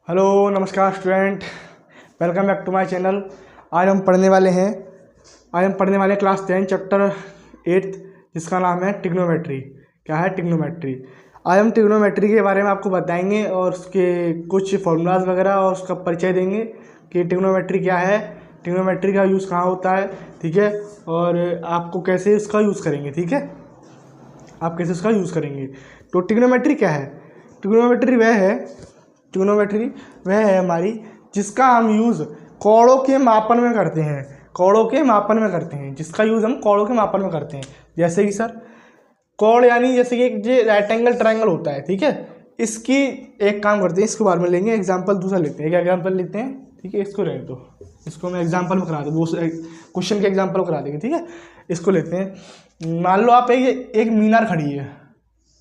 Hello नमस्कार student, welcome back to my channel. आज हम पढ़ने वाले क्लास 10 चैप्टर 8 जिसका नाम है ट्रिग्नोमेट्री। क्या है ट्रिग्नोमेट्री? आज हम ट्रिग्नोमेट्री के बारे में आपको बताएंगे और उसके कुछ फॉर्मूलाज वगैरह और उसका परिचय देंगे कि ट्रिग्नोमेट्री क्या है, ट्रिग्नोमेट्री का यूज़ कहाँ होता है, ठीक है, और आपको कैसे उसका यूज़ करेंगे, ठीक है, आप कैसे उसका यूज़ करेंगे। तो ट्रिग्नोमेट्री क्या है? ट्रिग्नोमेट्री वह है हमारी जिसका हम यूज़ कोणों के मापन में करते हैं, जिसका यूज़ हम कोणों के मापन में करते हैं। जैसे कि सर कोण यानी जैसे कि एक जो राइट एंगल ट्रायंगल होता है, ठीक है, इसकी एक काम करते हैं, इसके बारे में लेंगे एग्जांपल, दूसरा लेते हैं, एक एग्जांपल लेते हैं, ठीक है, इसको रहने दो, इसको मैं एग्जांपल में करा दूँ, वो क्वेश्चन के एग्जांपल करा देंगे, ठीक है। इसको लेते हैं, मान लो आप एक मीनार खड़ी है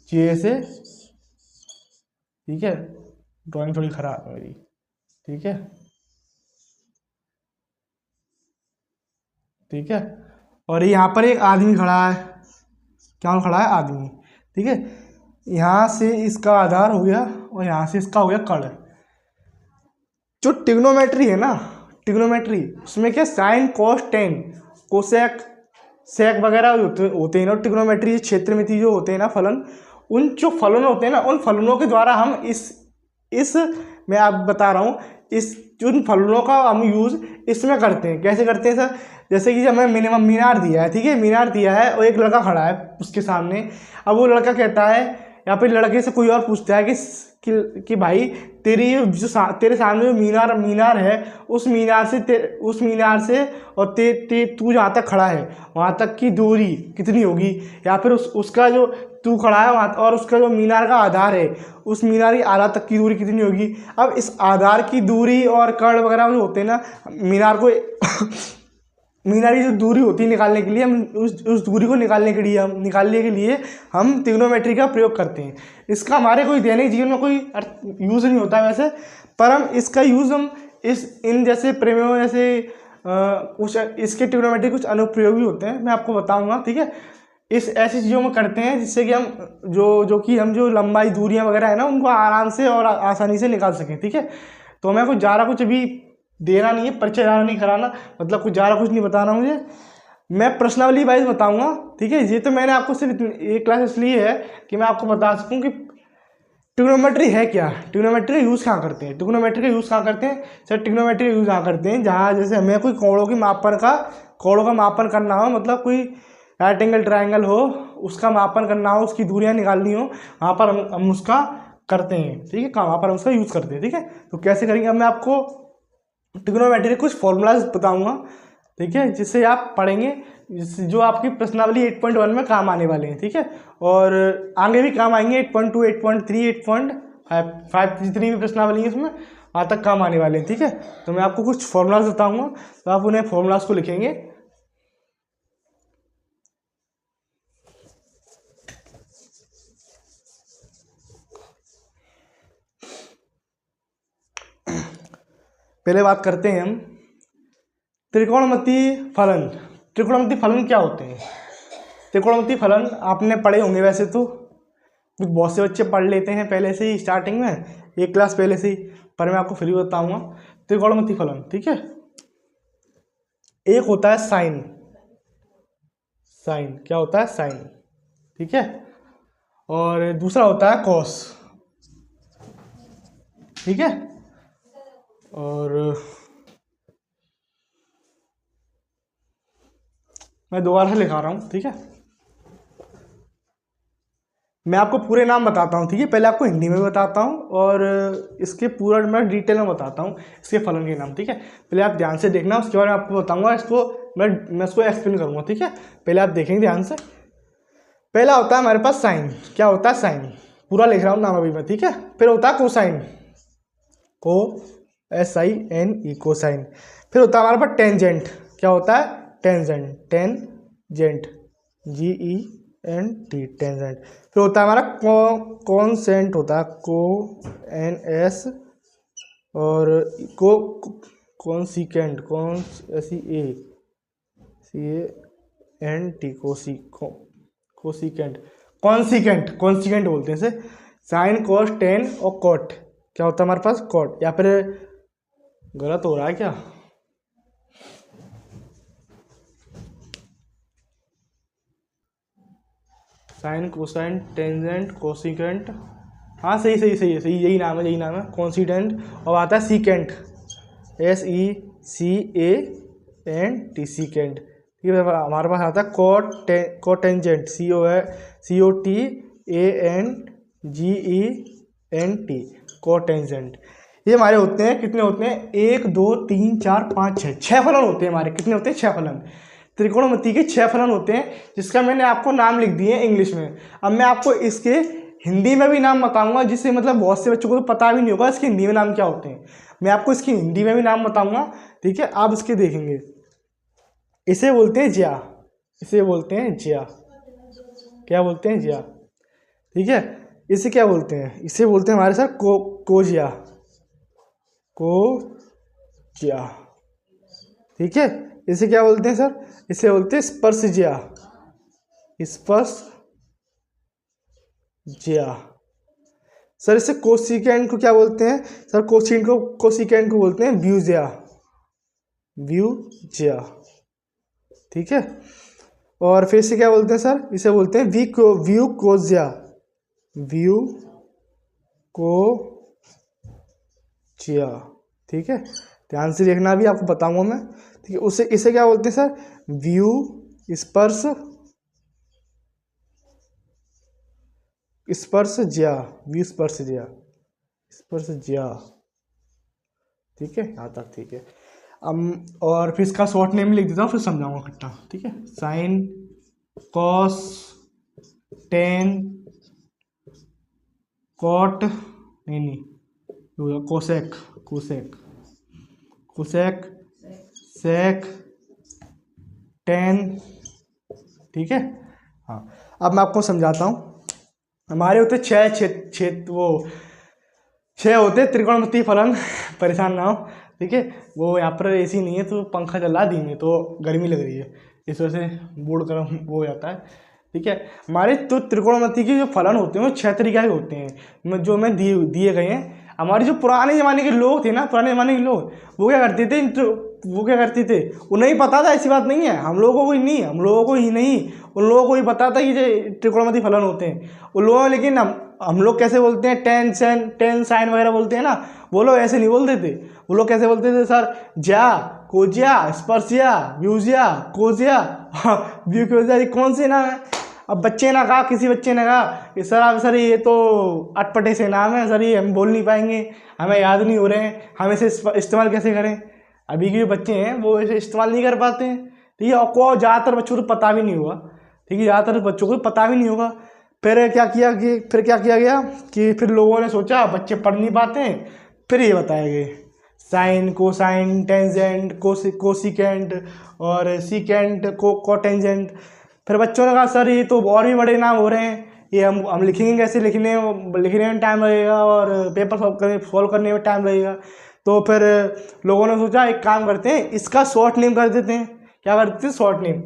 ये से, ठीक है, ड्राइंग थोड़ी खराब है मेरी, ठीक है, ठीक है, और यहाँ पर एक आदमी खड़ा है, क्या खड़ा है? आदमी, ठीक है, यहाँ से इसका आधार हो गया और यहाँ से इसका हो गया कर्ण। जो ट्रिग्नोमेट्री है ना, ट्रिग्नोमेट्री उसमें क्या sine cos tan cosec sec वगैरह होते हैं ना, ट्रिग्नोमेट्री क्षेत्र में जो होते हैं ना फलन, उन जो फलन होते हैं ना, उन फलनों के द्वारा हम इस मैं आप बता रहा हूँ, इस उन फलनों का हम यूज़ इसमें करते हैं। कैसे करते हैं सर? जैसे कि हमें मिनिमम मीनार दिया है, ठीक है, मीनार दिया है और एक लड़का खड़ा है उसके सामने। अब वो लड़का कहता है या फिर लड़के से कोई और पूछता है कि भाई तेरी तेरे सामने जो मीनार है, उस मीनार से और तू जहाँ तक खड़ा है वहाँ तक की दूरी कितनी होगी, या फिर उसका जो तू खड़ा है वहाँ और उसका जो मीनार का आधार है, उस मीनार की आधार तक की दूरी कितनी होगी। अब इस आधार की दूरी और कर्ण वगैरह जो होते हैं ना, मीनार को मीनार की जो दूरी होती है निकालने के लिए, हम उस दूरी को निकालने के लिए हम ट्रिग्नोमेट्री का प्रयोग करते हैं। इसका हमारे कोई दैनिक जीवन में कोई यूज़ नहीं होता है वैसे, पर हम इसका यूज़ हम इन जैसे प्रमेयों जैसे कुछ इसके ट्रिग्नोमेट्री कुछ अनुप्रयोग भी होते हैं, मैं आपको बताऊंगा, ठीक है। इस ऐसी चीज़ों में करते हैं जिससे कि हम जो लंबाई दूरियां वगैरह है ना, उनको आराम से और आसानी से निकाल सकें, ठीक है। तो मैं कुछ अभी देना नहीं है, परिचय ज़्यादा नहीं कराना, मतलब कुछ ज़्यादा कुछ नहीं बताना मुझे, मैं प्रश्नावली वाइज बताऊंगा, ठीक है। ये तो मैंने आपको सिर्फ एक क्लास इसलिए है कि मैं आपको बता सकूं कि ट्रिग्नोमेट्री है क्या, ट्रिग्नोमेट्री का यूज़ कहाँ करते हैं। सर ट्रिग्नोमेट्री का यूज़ कहाँ करते हैं? जहाँ जैसे हमें कोई कोणों का मापन करना हो, मतलब कोई राइट एंगल ट्रायंगल हो, उसका मापन करना हो, उसकी दूरियां निकालनी हो, वहाँ पर हम उसका करते हैं, ठीक है, वहाँ पर हम उसका यूज़ करते हैं, ठीक है। तो कैसे करेंगे, अब मैं आपको ट्रिग्नोमेट्री के कुछ फॉर्मूलाज बताऊंगा, ठीक है, जिससे आप पढ़ेंगे, जो आपकी प्रश्नावली 8.1 में काम आने वाले हैं, ठीक है, और आगे भी काम आएंगे 8.2, 8.3, 8.5 जितनी भी प्रश्नावली है उसमें वहाँ तक काम आने वाले हैं, ठीक है। तो मैं आपको कुछ फॉर्मूलाज बताऊंगा, तो आप उन्हें फॉर्मूलाज को लिखेंगे। पहले बात करते हैं हम त्रिकोणमितीय फलन। त्रिकोणमितीय फलन क्या होते हैं? त्रिकोणमितीय फलन आपने पढ़े होंगे वैसे तो, बहुत से बच्चे पढ़ लेते हैं पहले से ही स्टार्टिंग में, एक क्लास पहले से ही, पर मैं आपको फिर भी बताऊंगा त्रिकोणमितीय फलन, ठीक है। एक होता है साइन, क्या होता है? साइन, ठीक है, और दूसरा होता है कॉस, ठीक है, और मैं दोबारा से लिखा रहा हूँ, ठीक है, मैं आपको पूरे नाम बताता हूँ, ठीक है, पहले आपको हिंदी में बताता हूँ और इसके पूरा मैं डिटेल में बताता हूँ इसके फलन के नाम, ठीक है। पहले आप ध्यान से देखना, उसके बाद आपको बताऊँगा, मैं इसको एक्सप्लेन करूँगा, ठीक है। पहले आप देखेंगे ध्यान से। पहला होता है हमारे पास साइन। क्या होता है? साइन, पूरा लिख रहा हूँ नाम अभी मैं, ठीक है। फिर होता है कोसाइन, SINE, कोसाइन। फिर होता है हमारे पास टेंजेंट। क्या होता है? Tangent, GENT, tangent. फिर होता है हमारा कॉन्सेंट, होता है CONS, और कॉन्सिकेंट, कोसिकेंट, कॉन्सिकेंट बोलते हैं इसे। साइन, कॉस, टेन और कॉट, क्या होता है हमारे पास कॉट, या फिर गलत हो रहा है क्या, साइन कोसाइन टेंजेंट कोसिकेंट, हाँ सही सही सही है, सही यही नाम है, यही नाम है कॉन्सिडेंट। और आता है सीकेंट, SECANT सीकेंट। ठीक है, हमारे पास आता है कोटेंजेंट, COTANGENT कोटेंजेंट। ये हमारे होते हैं, कितने होते हैं, 1 2 3 4 5 6, 6 फलन होते हैं हमारे। कितने होते हैं, 6 फलन। त्रिकोणमिति के 6 फलन होते हैं, जिसका मैंने आपको नाम लिख दिए इंग्लिश में। अब मैं आपको इसके हिंदी में भी नाम बताऊंगा, जिससे मतलब बहुत से बच्चों को तो पता भी नहीं होगा इसके हिंदी में नाम क्या होते हैं। मैं आपको इसकी हिंदी में भी नाम बताऊंगा, ठीक है, आप इसके देखेंगे। इसे बोलते हैं ज्या, इसे बोलते हैं ज्या, क्या बोलते हैं, ज्या। ठीक है, इसे क्या बोलते हैं, इसे बोलते हैं हमारे सर कोजिया, कोजिया। ठीक है, इसे क्या बोलते हैं सर, इसे बोलते हैं स्पर्शज्या, स्पर्शज्या। सर इसे कोसिकेंट को क्या बोलते हैं, सर कोसिकेंट को बोलते हैं व्यूज्या, व्यूज्या। ठीक है, और फिर इसे क्या बोलते हैं सर, इसे बोलते हैं व्यू कोज्या, व्यू कोज्या। ठीक है, ध्यान से देखना, भी आपको बताऊंगा मैं। ठीक है, उसे इसे क्या बोलते हैं सर, व्यू स्पर्शज्या, व्यू स्पर्शज्या। ठीक है, यहाँ तक ठीक है। और फिर इसका शॉर्ट नेम लिख देता हूँ, फिर समझाऊंगा इकट्ठा। ठीक है, साइन कॉस टेन कॉट, नहीं cosec, cosec cosec sec tan. ठीक है, हाँ अब मैं आपको समझाता हूँ। हमारे होते वो 6 होते त्रिकोणमितीय फलन, परेशान ना हो। ठीक है, वो यहाँ पर एसी नहीं है तो पंखा चला दी में, तो गर्मी लग रही है, इस वजह से बोर्ड गर्म वो हो जाता है। ठीक है, हमारे तो त्रिकोणमिति के जो फलन होते हैं वो 6 तरीके के होते हैं, जो मैं दिए गए हैं। हमारे जो पुराने ज़माने के लोग थे ना, पुराने ज़माने के लोग, वो क्या करते थे, उन्हें ही पता था, ऐसी बात नहीं है, हम लोगों को ही नहीं, उन लोगों को ही पता था कि ये त्रिकोणमिति फलन होते हैं उन लोगों। लेकिन हम लोग कैसे बोलते हैं, टेन साइन वगैरह बोलते हैं ना, वो लोग ऐसे नहीं बोलते थे। वो लोग कैसे बोलते थे सर, ज्या कोजिया स्पर्शिया व्यूजिया कोजिया व्यूकोजिया, ये कौन से नाम है। अब बच्चे ने कहा, किसी बच्चे ने कहा कि सर ये तो अटपटे से नाम है सर, ये हम बोल नहीं पाएंगे, हमें याद नहीं हो रहे हैं, हम इसे इस्तेमाल कैसे करें। अभी के जो बच्चे हैं वो इसे इस्तेमाल नहीं कर पाते हैं। ठीक है, और ज़्यादातर बच्चों को पता भी नहीं होगा। ठीक है, ज़्यादातर बच्चों को पता भी नहीं होगा। फिर क्या किया गया कि फिर लोगों ने सोचा बच्चे पढ़ नहीं पाते हैं, फिर ये बताया गया साइन कोसाइन टेंजेंट कोसिकेंट और सीकेंट कोटेंजेंट। फिर बच्चों ने कहा सर ये तो और भी बड़े नाम हो रहे हैं, ये हम लिखेंगे कैसे, लिखने में टाइम लगेगा और पेपर सॉल्व करने में टाइम लगेगा। तो फिर लोगों ने सोचा एक काम करते हैं, इसका शॉर्ट नेम कर देते हैं। क्या करते हैं, शॉर्ट नेम।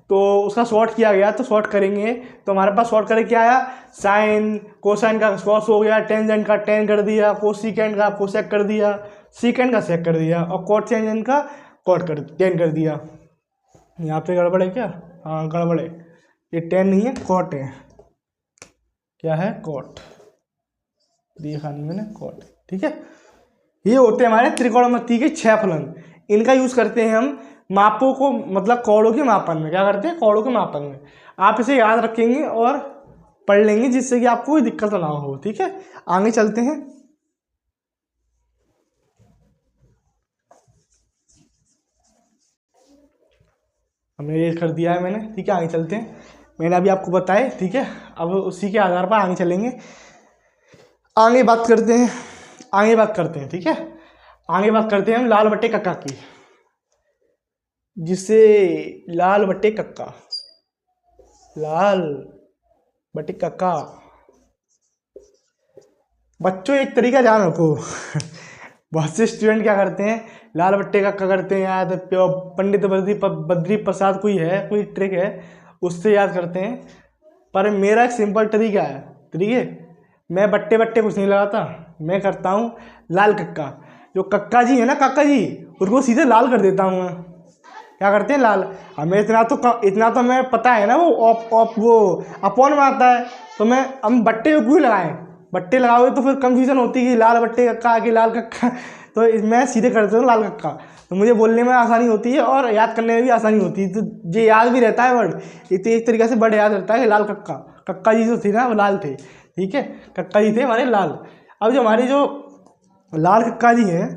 तो उसका शॉर्ट किया गया, तो शॉर्ट करेंगे तो हमारे पास शॉर्ट करके क्या आया, साइन कोसाइन का कॉस हो गया, टेंजेंट का टेन कर दिया, कोसिकेंट का कोसेक कर दिया, सीकेंट का सेक कर दिया, और कोटेंजेंट का टेन कर दिया। यहाँ पे गड़बड़ है क्या, हाँ गड़बड़ है, ये टेन नहीं है कॉट है। क्या है, कॉट, देखा नहीं मैंने, कॉट। ठीक है, ये होते हैं हमारे त्रिकोणमिति के 6 फलन। इनका यूज करते हैं हम मापों को, मतलब कोणों के मापन में। क्या करते हैं, कोणों के मापन में। आप इसे याद रखेंगे और पढ़ लेंगे, जिससे कि आपको कोई दिक्कत ना हो। ठीक है, आगे चलते हैं। हमने ये कर दिया है मैंने। ठीक है, आगे चलते हैं। मैंने अभी आपको बताया, ठीक है, अब उसी के आधार पर आगे चलेंगे, आगे बात करते हैं। ठीक है, आगे बात करते हैं हम लाल बट्टे कक्का की, जिसे लाल बट्टे कक्का। बच्चों एक तरीका ध्यान रखो बहुत से स्टूडेंट क्या करते हैं, लाल बट्टे कक्का करते हैं याद, पंडित बद्री प्रसाद कोई ट्रिक है, उससे याद करते हैं। पर मेरा एक सिंपल तरीका है, ठीक है, मैं बट्टे कुछ नहीं लगाता, मैं करता हूँ लाल कक्का। जो कक्का जी है ना, काका जी, उनको सीधे लाल कर देता हूँ मैं। क्या करते हैं? लाल। हमें इतना तो मैं पता है ना, वो ऑप वो अपॉन में आता है। तो हम बट्टे को क्यों लगाएं? बट्टे लगाओगे तो फिर कंफ्यूजन होती है कि लाल बट्टे कक्का कि लाल कक्का। तो मैं सीधे कर देता हूँ लाल कक्का। तो मुझे बोलने में आसानी होती है और याद करने में भी आसानी होती है। तो ये याद भी रहता है वर्ड, एक तरीके से वर्ड याद रहता है कि लाल कक्का। कक्का जी जो थे ना वो लाल थे, ठीक है, कक्का जी थे हमारे लाल। अब जो हमारे जो लाल कक्का जी हैं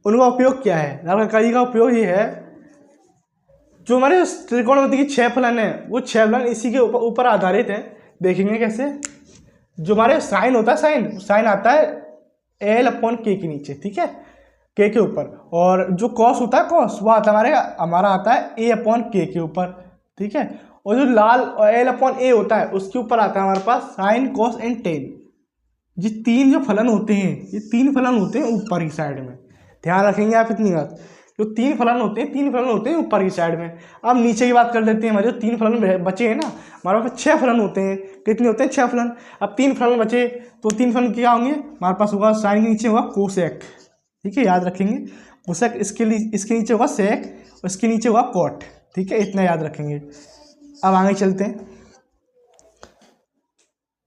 उनका उपयोग क्या है? लाल कक्का जी का उपयोग ये है, जो हमारे त्रिकोणमिति की 6 फलन है वो 6 फलन इसी के ऊपर आधारित है। देखेंगे कैसे। जो हमारे साइन होता है, साइन आता है एल अपॉन के नीचे, ठीक है, के ऊपर। और जो कॉस होता है, कॉस वो आता है हमारा आता है ए अपॉन के ऊपर, ठीक है। और जो लाल एल अपॉन ए होता है उसके ऊपर आता है हमारे पास साइन कॉस एंड टेन। ये 3 जो फलन होते हैं, ये 3 फलन होते हैं ऊपर की साइड में। ध्यान रखेंगे आप इतनी बात। जो 3 फलन होते हैं ऊपर की साइड में। अब नीचे की बात कर लेते हैं। हमारे जो 3 फलन बचे हैं ना, हमारे पास 6 फलन होते हैं। कितने होते हैं? 6 फलन। अब 3 फलन बचे तो 3 फलन क्या होंगे? हमारे पास होगा साइन के नीचे होगा कोसेक, ठीक है, याद रखेंगे। कोसेक इसके नीचे होगा सेक और इसके नीचे होगा कॉट, ठीक है, इतना याद रखेंगे। अब आगे चलते हैं।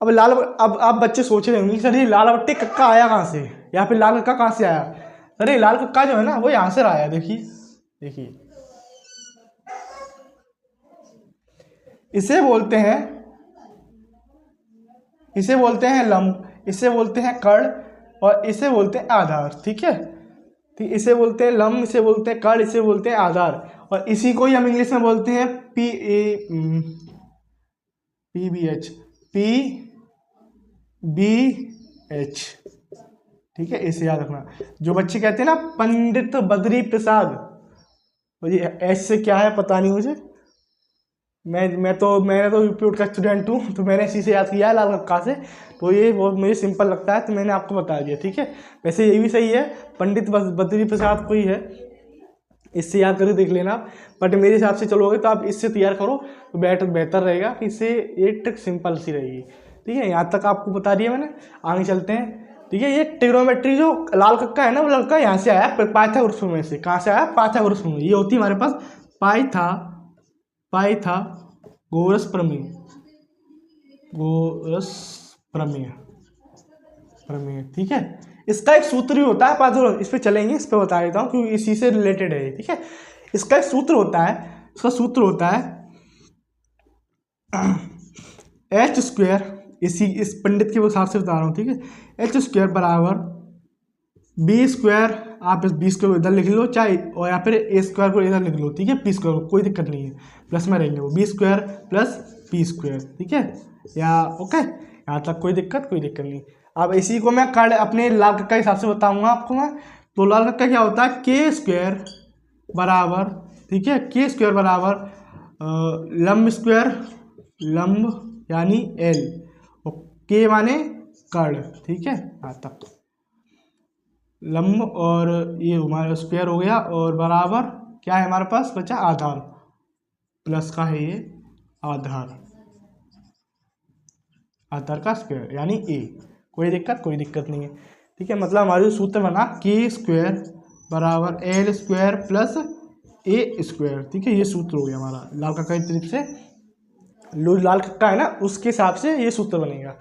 अब बच्चे सोच रहे होंगे सर ये लाल बट्टे कक्का आया कहाँ से, या फिर लाल कक्का कहाँ से आया? सर ये लाल कक्का जो है ना वो यहाँ से आया। देखिए इसे बोलते हैं लंब, इसे बोलते हैं कर्ण और इसे बोलते हैं आधार, ठीक है। ठीक, इसे बोलते हैं लंब, इसे बोलते हैं कर्ण, इसे बोलते हैं आधार। और इसी को ही हम इंग्लिश में बोलते हैं PBH, ठीक है, इसे याद रखना। जो बच्चे कहते हैं ना पंडित बद्री प्रसाद, मुझे एच से क्या है पता नहीं मुझे। मैंने तो यूपी का स्टूडेंट हूँ, तो मैंने इसी से याद किया है लाल कक्का से। तो ये बहुत मुझे सिंपल लगता है तो मैंने आपको बता दिया, ठीक है। वैसे ये भी सही है, पंडित बद्री प्रसाद कोई है, इससे याद करके देख लेना। बट मेरे हिसाब से चलोगे तो आप इससे तैयार करो तो बेहतर रहेगा, कि इससे ये ट्रिक सिंपल सी रहेगी, ठीक है। यहाँ तक आपको बता दिया मैंने। आगे चलते हैं, ठीक है। ये ट्रिग्नोमेट्री जो लाल कक्का है ना, वो लड़का यहाँ से आया पाइथागोरस में से। कहाँ से आया? पाइथागोरस में। ये होती है हमारे पास पाइथागोरस प्रमेय, ठीक है। इसका एक सूत्र भी होता है पाइथागोरस, इस पे चलेंगे, इस पे बता देता हूँ क्योंकि इसी से रिलेटेड है, ठीक है। इसका एक सूत्र होता है, इसका सूत्र होता है h स्क्वायर, इस पंडित के हिसाब से बता रहा हूँ, ठीक है। h स्क्वायर बराबर बी स्क्वायर, आप इस बी स्क्वायर को इधर लिख लो चाहे, और या फिर ए स्क्वायर को इधर लिख लो, ठीक है, पी स्क्वायर को, कोई दिक्कत नहीं है, प्लस में रहेंगे वो B square plus P square, ठीक है, या ओके, यहाँ तक कोई दिक्कत नहीं। अब इसी को मैं अपने लाल कक्का के हिसाब से बताऊंगा आपको मैं। तो लाल कक्का क्या होता है? के स्क्वायर बराबर, ठीक है, के स्क्वायर बराबर लंब यानी एल, और के माने कर्ण, ठीक है, यहाँ तक लंब, और ये हमारा स्क्वायर हो गया, और बराबर क्या है हमारे पास बचा? आधार, प्लस का है ये आधार का स्क्वायर यानी ए। कोई दिक्कत नहीं है, ठीक है। मतलब हमारा जो सूत्र बना के स्क्वायर बराबर एल स्क्वायर प्लस ए स्क्वायर, ठीक है, ये सूत्र हो गया हमारा लाल कक्का की तरफ से। लाल कक्का है ना, उसके हिसाब से ये सूत्र बनेगा,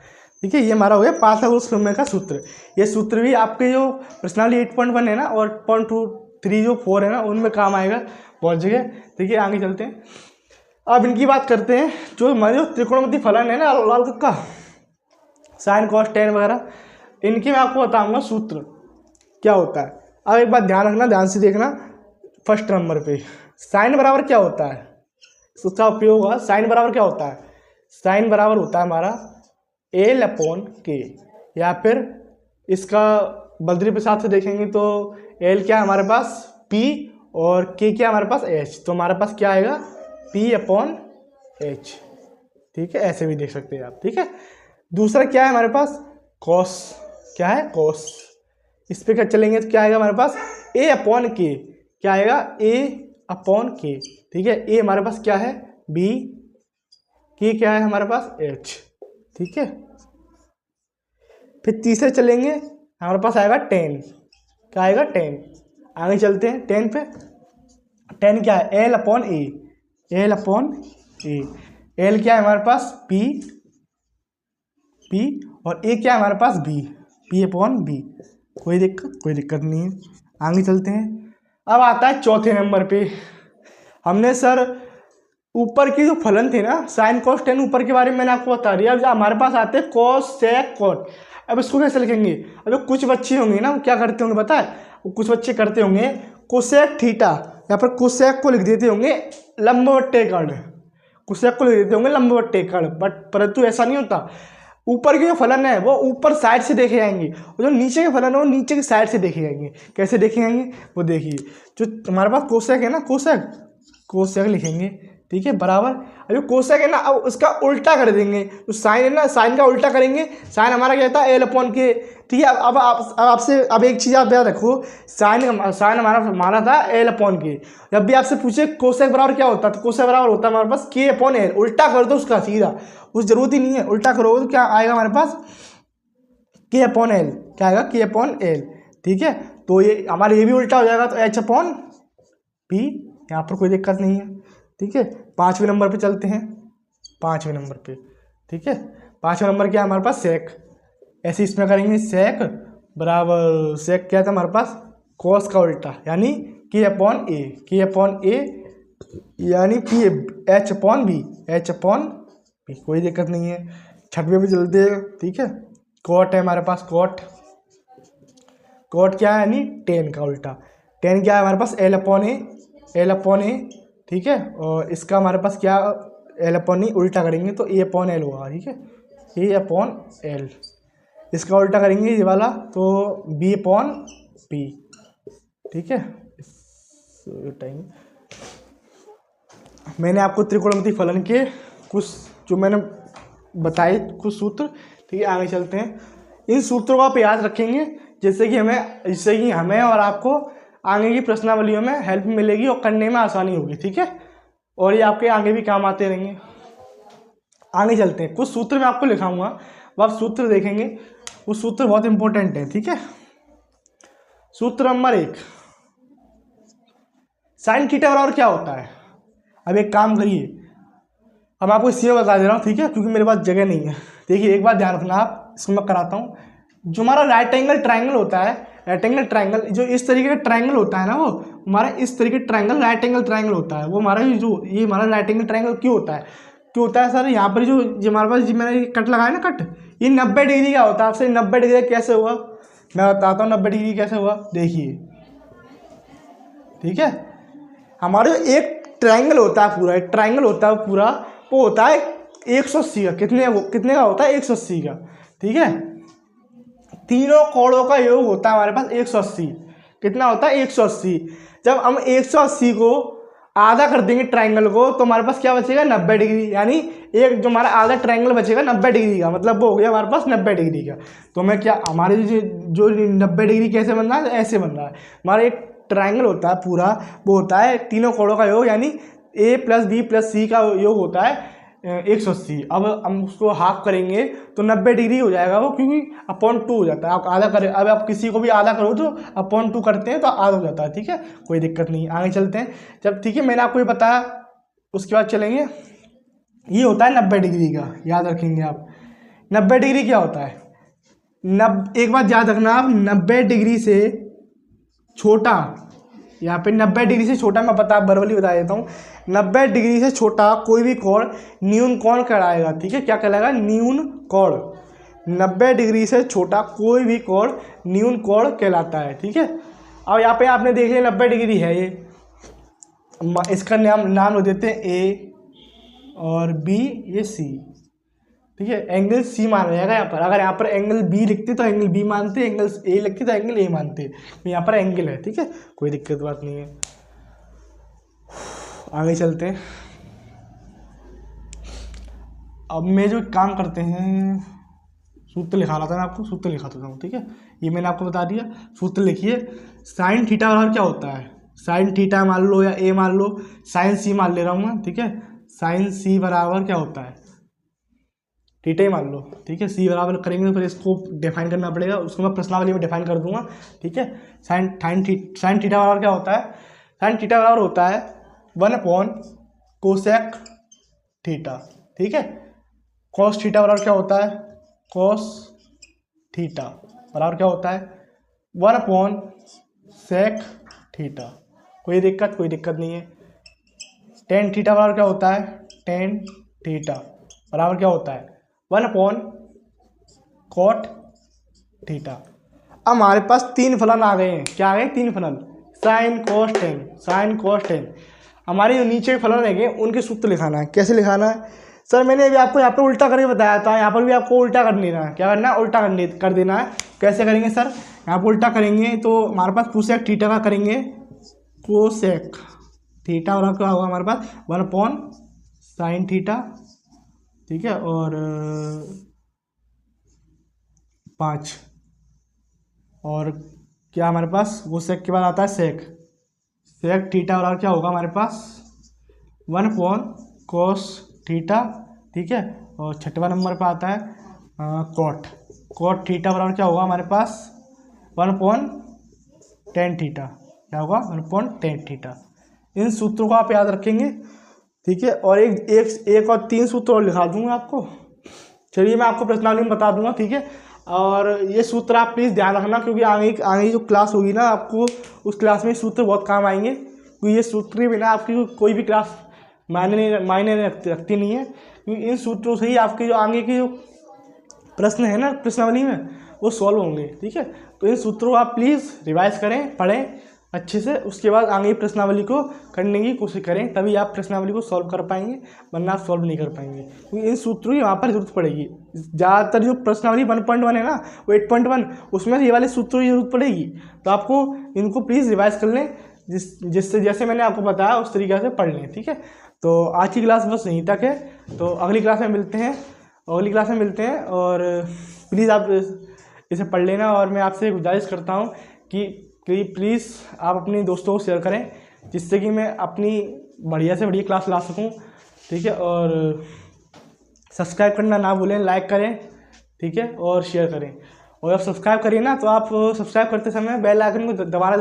ठीक है। ये हमारा हो गया पाइथागोरस प्रमेय का सूत्र। ये सूत्र भी आपके जो पर्सनली 8.1 है ना और 0.3 जो 4 है ना, उनमें काम आएगा बहुत जगह, ठीक है। आगे चलते हैं। अब इनकी बात करते हैं। जो हमारे जो त्रिकोणमिति फलन है ना लाल कक्का, साइन कॉस टेन वगैरह, इनके मैं आपको बताऊंगा सूत्र क्या होता है। अब एक बात ध्यान रखना, ध्यान से देखना। फर्स्ट नंबर पे साइन बराबर क्या होता है, उसका उपयोग हुआ। साइन बराबर क्या होता है? साइन बराबर होता है हमारा एल अपॉन के, या फिर इसका बद्री प्रसाद से देखेंगे तो एल क्या है हमारे पास? पी, और के क्या है हमारे पास? एच। तो हमारे पास क्या आएगा? पी अपॉन एच, ठीक है, ऐसे भी देख सकते हैं आप, ठीक है। दूसरा क्या है हमारे पास? कॉस, क्या है? कॉस। इस पे क्या चलेंगे तो क्या आएगा हमारे पास? ए अपॉन के, क्या आएगा? ए अपॉन के, ठीक है। ए हमारे पास क्या है? बी, के क्या है हमारे पास? एच, ठीक है। फिर तीसरे चलेंगे हमारे पास आएगा 10, क्या आएगा 10। आगे चलते हैं 10 पे। 10 क्या है, एल अपॉन ए, एल अपॉन ए। एल क्या है हमारे पास, पी, पी, और ए क्या है हमारे पास, बी, पी अपॉन बी। कोई दिक्कत नहीं है। आगे चलते हैं। अब आता है चौथे नंबर पे। हमने सर ऊपर की जो फलन थे ना, साइन कॉस टेन, ऊपर के बारे में मैंने आपको बता दिया। अब हमारे पास आते हैं कॉस सेक कॉट। अब इसको कैसे लिखेंगे। अब कुछ बच्चे होंगे ना, वो क्या करते होंगे पता है, वो कुछ बच्चे करते होंगे कोसेक थीटा, या फिर कोसेक को लिख देते होंगे लंबवट्टे कर्ण, कोसेक को लिख देते होंगे लंबवट्टे कर्ण, बट परंतु ऐसा नहीं होता। ऊपर के जो फलन है वो ऊपर साइड से देखे जाएंगे, और जो नीचे के फलन है वो नीचे की साइड से देखे जाएंगे। कैसे देखे जाएंगे वो देखिए। जो हमारे पास कोसेक है ना, कोसेक, कोसेक लिखेंगे, ठीक है, बराबर। अब जो कोसेक है ना, अब उसका उल्टा कर देंगे। तो साइन है ना, साइन का उल्टा करेंगे। साइन हमारा क्या था, एल अपॉन के, ठीक है। अब आपसे अब एक चीज़ आप याद रखो, साइन हमारा था एल अपॉन के। जब भी आपसे पूछे कोसेक बराबर क्या होता है, तो कोसेक बराबर होता है हमारे पास के अपॉन एल। उल्टा कर दो उसका सीधा, उस जरूरत ही नहीं है। उल्टा करोगे तो क्या आएगा हमारे पास, के अपॉन एल। क्या आएगा, के अपॉन एल, ठीक है। तो ये हमारा ये भी उल्टा हो जाएगा, तो एच अपॉन पी। यहाँ पर कोई दिक्कत नहीं है, ठीक है। 5वें नंबर पे चलते हैं, 5वें नंबर पे, ठीक है। 5वां नंबर क्या है हमारे पास, सेक। ऐसे इसमें करेंगे, सेक बराबर, सेक क्या था हमारे पास, कॉस का उल्टा, यानी के अपॉन ए, के अपॉन ए, यानी P, H upon B, H upon B. कोई दिक्कत नहीं है। 6वें पे चलते हैं, ठीक है। कॉट है हमारे पास, कॉट, कॉट क्या है, यानी 10 का उल्टा। 10 क्या है हमारे पास, एल अपॉन ए, एल अपॉन ए, ठीक है। और इसका हमारे पास क्या, एल अपॉन ई उल्टा करेंगे तो ए अपॉन एल होगा, ठीक है, ए अपॉन एल। इसका उल्टा करेंगे ये वाला, तो बी अपॉन पी, ठीक है। टाइम मैंने आपको त्रिकोणमिति फलन के कुछ जो मैंने बताए कुछ सूत्र, ठीक है। आगे चलते हैं। इन सूत्रों को आप याद रखेंगे, जिससे कि हमें और आपको आगे की प्रश्नावलियों में हेल्प मिलेगी और करने में आसानी होगी, ठीक है। और ये आपके आगे भी काम आते रहेंगे। आगे चलते हैं। कुछ सूत्र मैं आपको लिखाऊंगा, वो आप सूत्र देखेंगे। वो सूत्र बहुत इंपॉर्टेंट है, ठीक है। सूत्र नंबर 1, साइन थीटा बराबर क्या होता है। अब एक काम करिए, अब आपको इसलिए बता दे रहा हूँ, ठीक है, क्योंकि मेरे पास जगह नहीं है। देखिए एक बात ध्यान रखना आप, इसको मैं कराता हूँ। जो हमारा राइट एंगल ट्राइंगल होता है, राइट एंगल ट्राइंगल जो इस तरीके का ट्राइंगल होता है ना, वो हमारा इस तरीके का ट्राइंगल राइट एंगल ट्राइंगल होता है। वो हमारा ये हमारा राइट एंगल ट्राइंगल क्यों होता है सर। यहाँ पर जो हमारे पास मैंने कट लगाया ना, कट, ये 90 डिग्री का होता है। आपसे 90 डिग्री कैसे हुआ, मैं बताता हूँ 90 डिग्री कैसे हुआ। देखिए, ठीक है, हमारे एक ट्राइंगल होता है पूरा, एक ट्राइंगल होता है पूरा, वो होता है 180 का। कितने का होता है, 180 का, ठीक है। तीनों कोणों का योग होता है हमारे पास 180। कितना होता है, 180। जब हम 180 को आधा कर देंगे ट्राइंगल को, तो हमारे पास क्या बचेगा, 90 डिग्री। यानी एक जो हमारा आधा ट्राइंगल बचेगा 90 डिग्री का, मतलब वो हो गया हमारे पास 90 डिग्री का। तो मैं क्या, हमारे जो 90 डिग्री कैसे बन रहा है, ऐसे बन रहा है। हमारा एक ट्राइंगल होता है पूरा, वो होता है तीनों कोणों का योग, यानी ए प्लस बी प्लस सी का योग होता है 180। अब हम उसको हाफ करेंगे तो 90 डिग्री हो जाएगा वो, क्योंकि अपॉन 2 हो जाता है। आप आधा करें, अब आप किसी को भी आधा करो तो अपॉन 2 करते हैं तो आधा हो जाता है, ठीक है। कोई दिक्कत नहीं, आगे चलते हैं। जब, ठीक है, मैंने आपको ये बताया, उसके बाद चलेंगे। ये होता है 90 डिग्री का, याद रखेंगे आप। 90 डिग्री क्या होता है, एक बात याद रखना आप, 90 डिग्री से छोटा, यहाँ पे 90 डिग्री से छोटा, मैं बरवली बता देता हूँ। 90 डिग्री से छोटा कोई भी कोण न्यून कोण कहलाएगा, ठीक है। क्या कहलाएगा, न्यून कोण। 90 डिग्री से छोटा कोई भी कोण न्यून कोण कहलाता है, ठीक है। अब यहाँ पे आपने देख लिया 90 डिग्री है ये, इसका नाम हो देते हैं ए और बी, ये सी, ठीक है। एंगल सी माना जाएगा यहाँ पर। अगर यहाँ पर एंगल बी लिखते तो एंगल बी मानते, एंगल ए लिखते तो एंगल ए मानते। यहाँ पर एंगल है, ठीक है, कोई दिक्कत बात नहीं है। आगे चलते हैं। अब मैं जो काम करते हैं, सूत्र लिखा रहा था मैं आपको, सूत्र लिखा देता हूँ, ठीक है। ये मैंने आपको बता दिया, सूत्र लिखिए। साइन थीटा बराबर क्या होता है, साइन थीटा मान लो या ए मान लो, साइन सी मान ले रहा हूँ मैं, ठीक है। साइन सी बराबर क्या होता है, थीटा ही मान लो, ठीक है। सी बराबर करेंगे तो फिर इसको डिफाइन करना पड़ेगा, उसको मैं प्रश्नावली में डिफाइन कर दूंगा, ठीक है। साइन थीटा बराबर क्या होता है, साइन थीटा बराबर होता है 1 कोसेक थीटा, ठीक है। कॉस थीटा बराबर क्या होता है, कॉस थीटा बराबर क्या होता है 1/सेक थीटा। कोई दिक्कत नहीं है। टेन थीटा बराबर क्या होता है, टेन थीटा बराबर क्या होता है 1/कॉट थीटा। अब हमारे पास 3 फलन आ गए हैं, क्या आ गए 3 फलन, साइन कोस टेन। हमारे जो नीचे के फलन रहेंगे उनके सूत्र लिखाना है। कैसे लिखाना है सर, मैंने अभी आपको यहाँ पे उल्टा करके बताया था, यहाँ पर भी आपको उल्टा कर लेना है। क्या करना है, उल्टा कर देना है। कैसे करेंगे सर, यहाँ पर उल्टा करेंगे तो हमारे पास कोसेक थीटा का करेंगे, कोसेक थीटा और क्या होगा हमारे पास 1/साइन थीटा, ठीक है। और 5 और क्या हमारे पास कोसेक के बाद आता है सेक थीटा बराबर क्या होगा हमारे पास 1/कॉस थीटा, ठीक है। और 6वां नंबर पे आता है कॉट थीटा बराबर क्या होगा हमारे पास 1/tan थीटा, क्या होगा 1/tan थीटा। इन सूत्रों को आप याद रखेंगे, ठीक है। और एक और 3 सूत्र और लिखा दूंगा आपको। चलिए मैं आपको प्रश्नावली में बता दूंगा, ठीक है। और ये सूत्र आप प्लीज़ ध्यान रखना, क्योंकि आगे जो क्लास होगी ना, आपको उस क्लास में सूत्र बहुत काम आएंगे, क्योंकि ये सूत्र के बिना आपकी कोई भी क्लास मायने रखती नहीं है, क्योंकि इन सूत्रों से ही आपके जो आगे के जो प्रश्न है ना प्रश्नावली में वो सॉल्व होंगे, ठीक है। तो इन सूत्रों को आप प्लीज़ रिवाइज करें, पढ़ें अच्छे से, उसके बाद आगे प्रश्नावली को करने की कोशिश करें, तभी आप प्रश्नावली को सॉल्व कर पाएंगे, वरना आप सॉल्व नहीं कर पाएंगे, क्योंकि इन सूत्रों की वहाँ पर जरूरत पड़ेगी। ज़्यादातर जो प्रश्नावली 1.1 है ना, वो 8.1, उसमें ये वाले सूत्रों की जरूरत पड़ेगी। तो आपको इनको प्लीज़ रिवाइज कर लें, जिससे जैसे मैंने आपको बताया उस तरीके से पढ़ लें, ठीक है। तो आज की क्लास बस यहीं तक है, तो अगली क्लास में मिलते हैं, और प्लीज़ आप इसे पढ़ लेना। और मैं आपसे गुजारिश करता हूँ कि प्लीज़ आप अपने दोस्तों को शेयर करें, जिससे कि मैं अपनी बढ़िया से बढ़िया क्लास ला सकूं, ठीक है। और सब्सक्राइब करना ना भूलें, लाइक करें, ठीक है, और शेयर करें। और जब सब्सक्राइब करिए ना, तो आप सब्सक्राइब करते समय बेल आइकन को दबाएं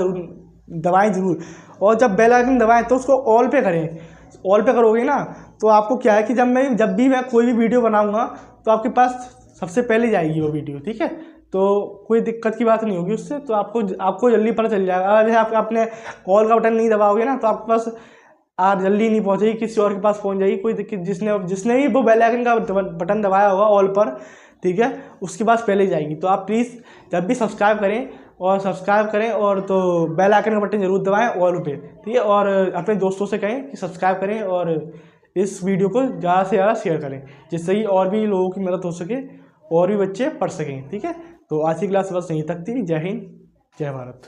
ज़रूर। और जब बेल आइकन दबाएं तो उसको ऑल पे करें। ऑल पे करोगे ना तो आपको क्या है कि जब भी मैं कोई भी वीडियो बनाऊँगा तो आपके पास सबसे पहले जाएगी वो वीडियो, ठीक है। तो कोई दिक्कत की बात नहीं होगी उससे, तो आपको जल्दी पता चल जाएगा। अगर आप अपने ऑल का बटन नहीं दबाओगे ना, तो आपके पास जल्दी नहीं पहुंचेगी, किसी और के पास पहुंच जाएगी। कोई दिक्कत जिसने भी वो बेल आइकन का बटन दबाया होगा ऑल पर, ठीक है, उसके पास पहले जाएगी। तो आप प्लीज़ जब भी सब्सक्राइब करें और तो बेल आइकन का बटन जरूर दबाएं ऑल पे, ठीक है। और अपने दोस्तों से कहें कि सब्सक्राइब करें और इस वीडियो को ज़्यादा से ज़्यादा शेयर करें, जिससे कि और भी लोगों की मदद हो सके और भी बच्चे पढ़ सकें, ठीक है। तो आज की क्लास बस यहीं तक थी। जय हिंद, जय भारत।